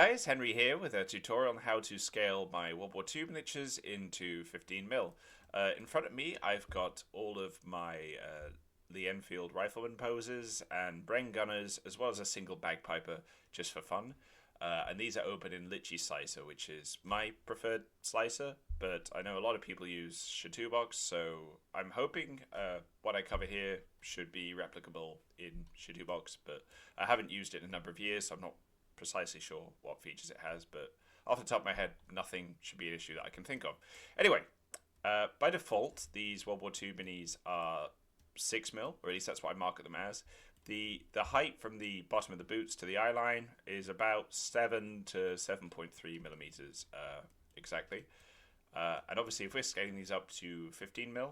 Guys, Henry here with a tutorial on how to scale my World War II miniatures into 15mm. In front of me I've got all of my Lee Enfield rifleman poses and Bren gunners, as well as a single bagpiper just for fun. And these are open in Lychee slicer, which is my preferred slicer, but I know a lot of people use Shatubox, so I'm hoping what I cover here should be replicable in Shatubox, but I haven't used it in a number of years, so I'm not precisely sure what features it has, but off the top of my head, nothing should be an issue that I can think of. Anyway, by default, these World War II minis are 6mm, or at least that's what I market them as. The height from the bottom of the boots to the eye line is about 7 to 7.3 millimeters exactly. And obviously, if we're scaling these up to 15mm,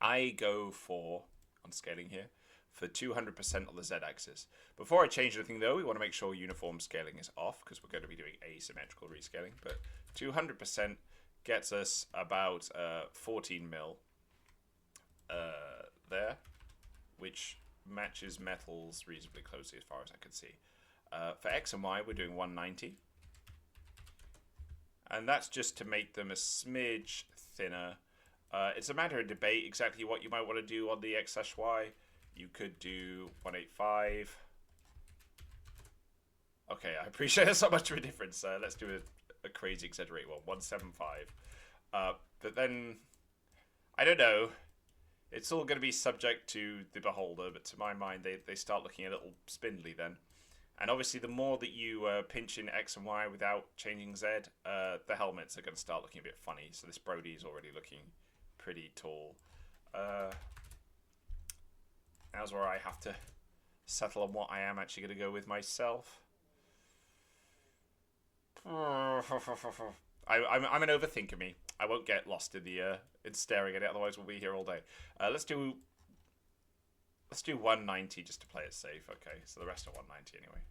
I go for, on scaling here, for 200% on the z-axis. Before I change anything though, we want to make sure uniform scaling is off, because we're going to be doing asymmetrical rescaling. But 200% gets us about 14mm there, which matches metals reasonably closely as far as I can see. For X and Y, we're doing 190. And that's just to make them a smidge thinner. It's a matter of debate exactly what you might want to do on the X/Y. You could do 185. Okay, I appreciate that's not much of a difference. Let's do a crazy exaggerate one, 175. But then, I don't know. It's all going to be subject to the beholder, but to my mind, they start looking a little spindly then. And obviously, the more that you pinch in X and Y without changing Z, the helmets are going to start looking a bit funny. So this Brody is already looking pretty tall. Now's where I have to settle on what I am actually going to go with myself. I'm an overthinker, me. I won't get lost in the in staring at it, otherwise we'll be here all day. Let's do 190 just to play it safe. Okay, so the rest are 190 anyway.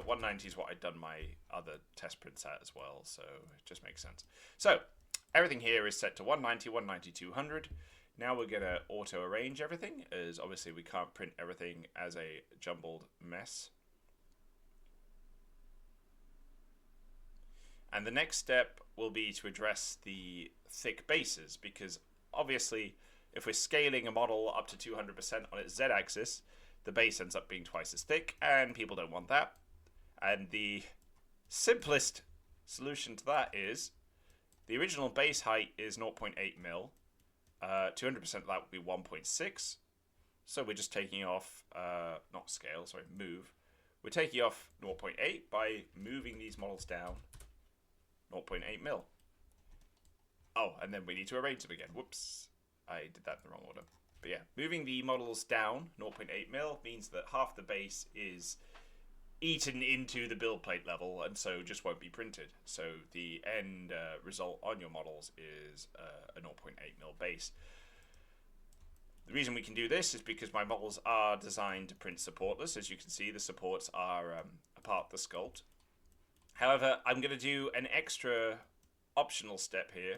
190 is what I'd done my other test prints at as well, so it just makes sense. So everything here is set to 190, 190, 200. Now we're going to auto-arrange everything, as obviously we can't print everything as a jumbled mess. And the next step will be to address the thick bases, because obviously if we're scaling a model up to 200% on its z-axis, the base ends up being twice as thick, and people don't want that. And the simplest solution to that is the original base height is 0.8mm. 200% of that would be 1.6. So we're just taking off, not scale, sorry, move. We're taking off 0.8 by moving these models down 0.8mm. Oh, and then we need to arrange them again. Whoops, I did that in the wrong order. But yeah, moving the models down 0.8mm means that half the base is eaten into the build plate level, and so just won't be printed. So the end result on your models is a 0.8mm base. The reason we can do this is because my models are designed to print supportless. As you can see, the supports are a part of the sculpt. However, I'm going to do an extra optional step here.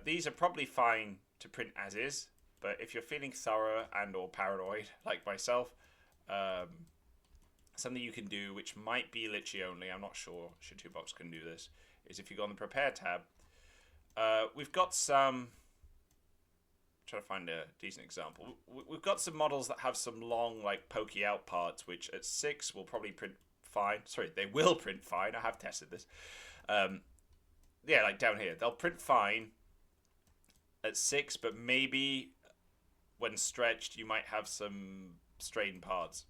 These are probably fine to print as is, but if you're feeling thorough and or paranoid like myself, something you can do, which might be Lychee only, I'm not sure, Shatubox can do this, is if you go on the Prepare tab, we've got some, trying to find a decent example, we've got some models that have some long, like, pokey out parts, which at 6 will probably print fine. Sorry, they will print fine, I have tested this. Yeah, like down here, they'll print fine at 6, but maybe when stretched, you might have some strained parts.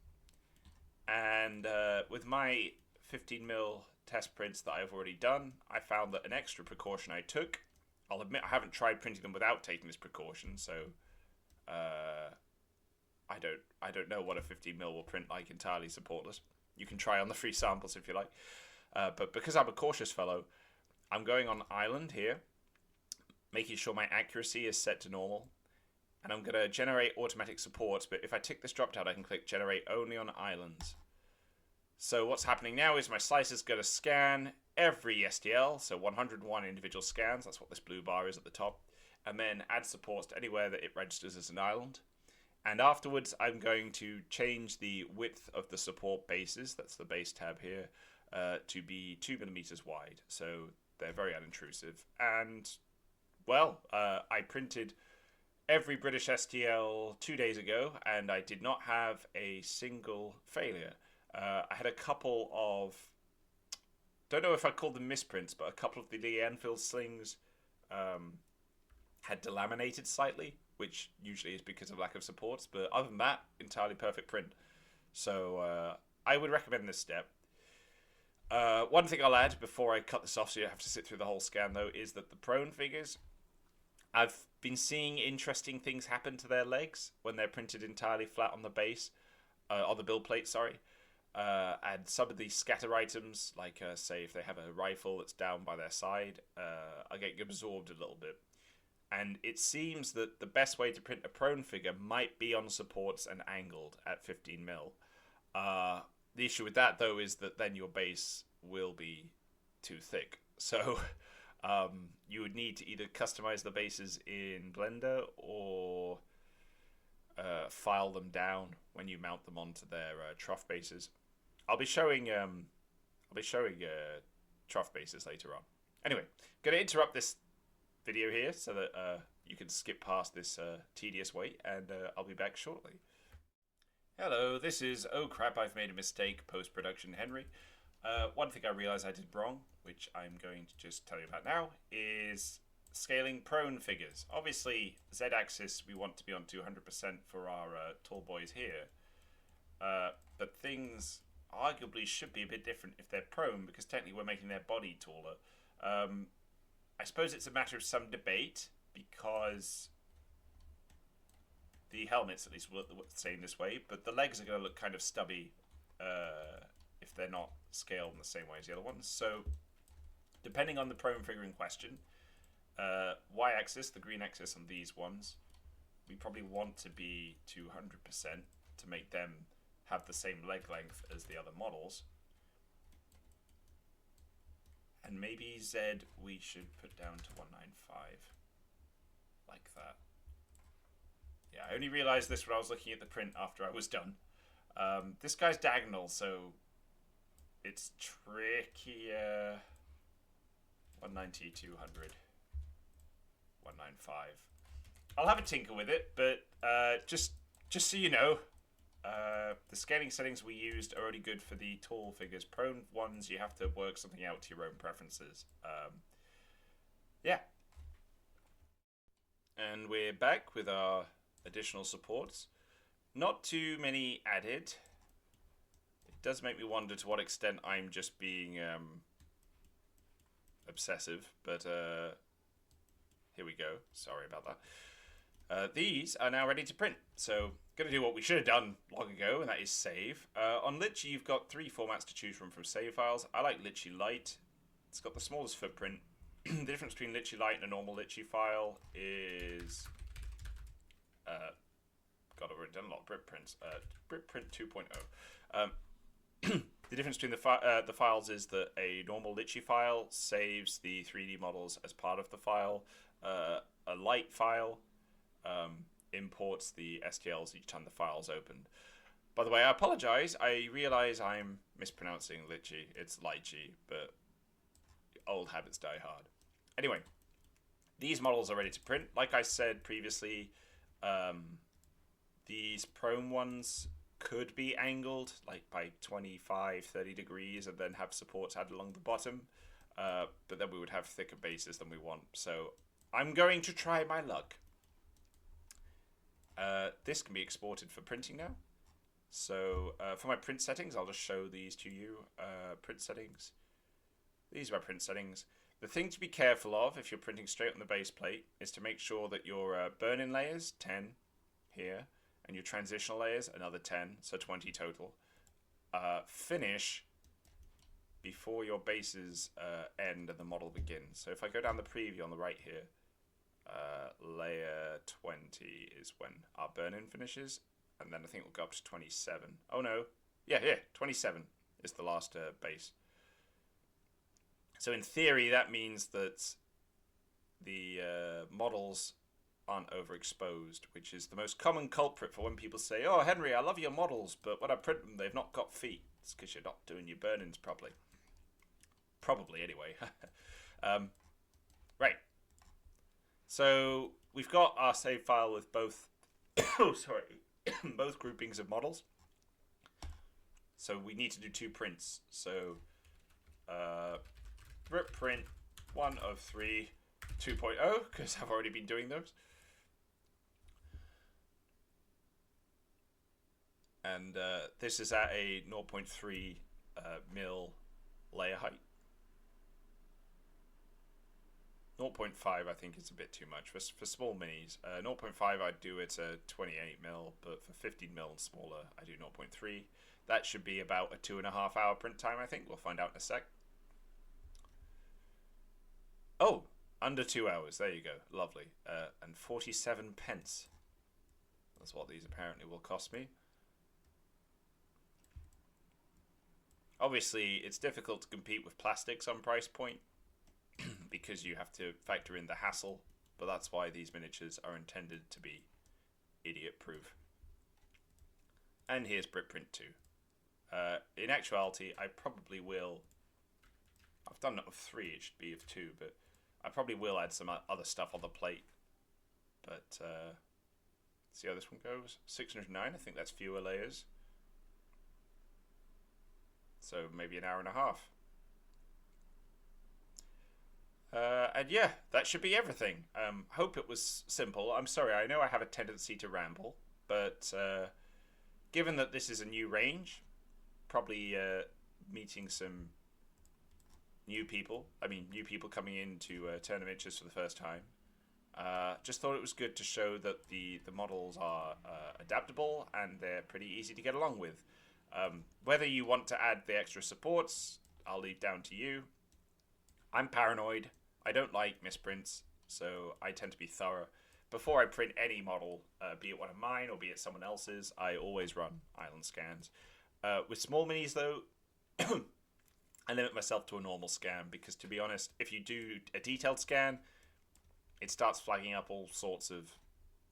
And with my 15mm test prints that I've already done, I found that an extra precaution I took, I'll admit I haven't tried printing them without taking this precaution, so I don't know what a 15mm will print like entirely supportless. You can try on the free samples if you like. But because I'm a cautious fellow, I'm going on island here, making sure my accuracy is set to normal. And I'm going to generate automatic supports, but if I tick this drop down, I can click generate only on islands. So what's happening now is my slicer's going to scan every STL, so 101 individual scans, that's what this blue bar is at the top, and then add supports to anywhere that it registers as an island. And afterwards, I'm going to change the width of the support bases, that's the base tab here, to be 2 millimeters wide. So they're very unintrusive. And, well, I printed every British STL 2 days ago, and I did not have a single failure. I had a couple of, don't know if I call them misprints, but a couple of the Lee Enfield slings had delaminated slightly, which usually is because of lack of supports, but other than that, entirely perfect print. So I would recommend this step. One thing I'll add before I cut this off, so you have to sit through the whole scan though, is that the prone figures, I've been seeing interesting things happen to their legs when they're printed entirely flat on the base, on the build plate, sorry. And some of these scatter items, like say if they have a rifle that's down by their side, are getting absorbed a little bit. And it seems that the best way to print a prone figure might be on supports and angled at 15 mil. The issue with that, though, is that then your base will be too thick. So you would need to either customize the bases in Blender or file them down when you mount them onto their trough bases. I'll be showing trough bases later on. Anyway, going to interrupt this video here so that you can skip past this tedious wait, and I'll be back shortly. Hello, this is Oh Crap, I've Made a Mistake post-production Henry. One thing I realised I did wrong, which I'm going to just tell you about now, is scaling prone figures. Obviously, Z-axis we want to be on 200% for our tall boys here, but things arguably should be a bit different if they're prone, because technically we're making their body taller. I suppose it's a matter of some debate, because the helmets at least will look the same this way, but the legs are going to look kind of stubby if they're not scaled in the same way as the other ones. So depending on the prone figure in question, Y-axis, the green axis on these ones, we probably want to be 200% to make them have the same leg length as the other models. And maybe Z we should put down to 195, like that. Yeah, I only realised this when I was looking at the print after I was done. This guy's diagonal, so it's trickier. 190, 200, 195. I'll have a tinker with it, but just so you know, the scaling settings we used are only good for the tall figures. Prone ones, you have to work something out to your own preferences. Yeah. And we're back with our additional supports. Not too many added. It does make me wonder to what extent I'm just being obsessive, but here we go. Sorry about that. These are now ready to print, so going to do what we should have done long ago, and that is save. On Lychee, you've got 3 formats to choose from save files. I like Lychee Lite. It's got the smallest footprint. The difference between Lychee Lite and a normal Lychee file is... God, I've already done a lot of Britprints. Britprint 2.0. The difference between the files is that a normal Lychee file saves the 3D models as part of the file. A Lite file imports the STLs each time the file's opened. By the way, I apologize. I realize I'm mispronouncing Lychee. It's Lychee, but old habits die hard. Anyway, these models are ready to print. Like I said previously, these prone ones could be angled like by 25, 30 degrees and then have supports added along the bottom, but then we would have thicker bases than we want. So I'm going to try my luck. This can be exported for printing now. So for my print settings, I'll just show these to you. Print settings. These are my print settings. The thing to be careful of if you're printing straight on the base plate is to make sure that your burn-in layers, 10 here, and your transitional layers, another 10, so 20 total, finish before your bases end and the model begins. So if I go down the preview on the right here, layer 20 is when our burn-in finishes, and then I think we'll go up to 27. Oh no, yeah, 27 is the last base. So in theory, that means that the models aren't overexposed, which is the most common culprit for when people say, "Oh, Henry, I love your models, but when I print them, they've not got feet." It's because you're not doing your burn-ins properly. Probably, anyway. Right. So we've got our save file with both both groupings of models. So we need to do 2 prints. So rip print 1 of 3 2.0, because I've already been doing those. And this is at a 0.3 mil layer height. 0.5 I think is a bit too much for small minis. 0.5 I'd do it at 28 mil, but for 15 mil and smaller I do 0.3. That should be about a 2.5 hour print time, I think. We'll find out in a sec. Oh, under 2 hours. There you go. Lovely. And 47 pence. That's what these apparently will cost me. Obviously, it's difficult to compete with plastics on price point because you have to factor in the hassle, but that's why these miniatures are intended to be idiot-proof. And here's Britprint 2. In actuality, I probably will... I've done it of 3, it should be of 2, but I probably will add some other stuff on the plate. But, see how this one goes? 609, I think that's fewer layers. So maybe an hour and a half. And yeah, that should be everything. Hope it was simple. I'm sorry, I know I have a tendency to ramble, but given that this is a new range, probably meeting some new people. New people coming in to turn miniatures for the first time. Just thought it was good to show that the models are adaptable and they're pretty easy to get along with. Whether you want to add the extra supports, I'll leave down to you. I'm paranoid. I don't like misprints, so I tend to be thorough. Before I print any model, be it one of mine or be it someone else's, I always run island scans. With small minis, though, I limit myself to a normal scan because, to be honest, if you do a detailed scan, it starts flagging up all sorts of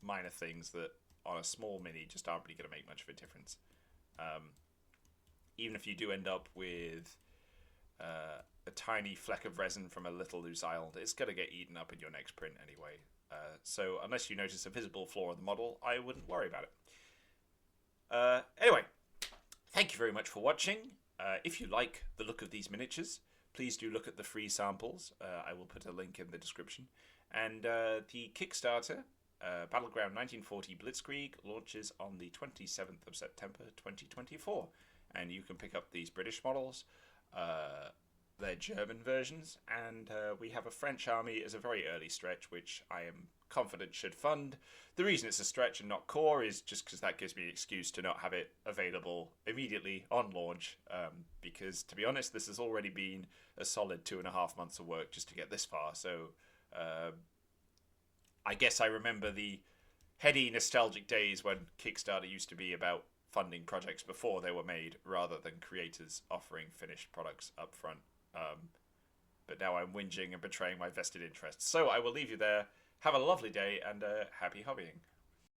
minor things that on a small mini just aren't really going to make much of a difference. Even if you do end up with a tiny fleck of resin from a little loose island, it's going to get eaten up in your next print anyway. So unless you notice a visible flaw in the model, I wouldn't worry about it. Anyway, thank you very much for watching. If you like the look of these miniatures, please do look at the free samples. I will put a link in the description. And the Kickstarter, Battleground 1940 Blitzkrieg, launches on the 27th of September 2024. And you can pick up these British models. They're German versions, and we have a French army as a very early stretch, which I am confident should fund. The reason it's a stretch and not core is just because that gives me an excuse to not have it available immediately on launch, because, to be honest, this has already been a solid 2.5 months of work just to get this far, so I guess I remember the heady, nostalgic days when Kickstarter used to be about funding projects before they were made, rather than creators offering finished products up front. But now I'm whinging and betraying my vested interests. So I will leave you there. Have a lovely day and happy hobbying.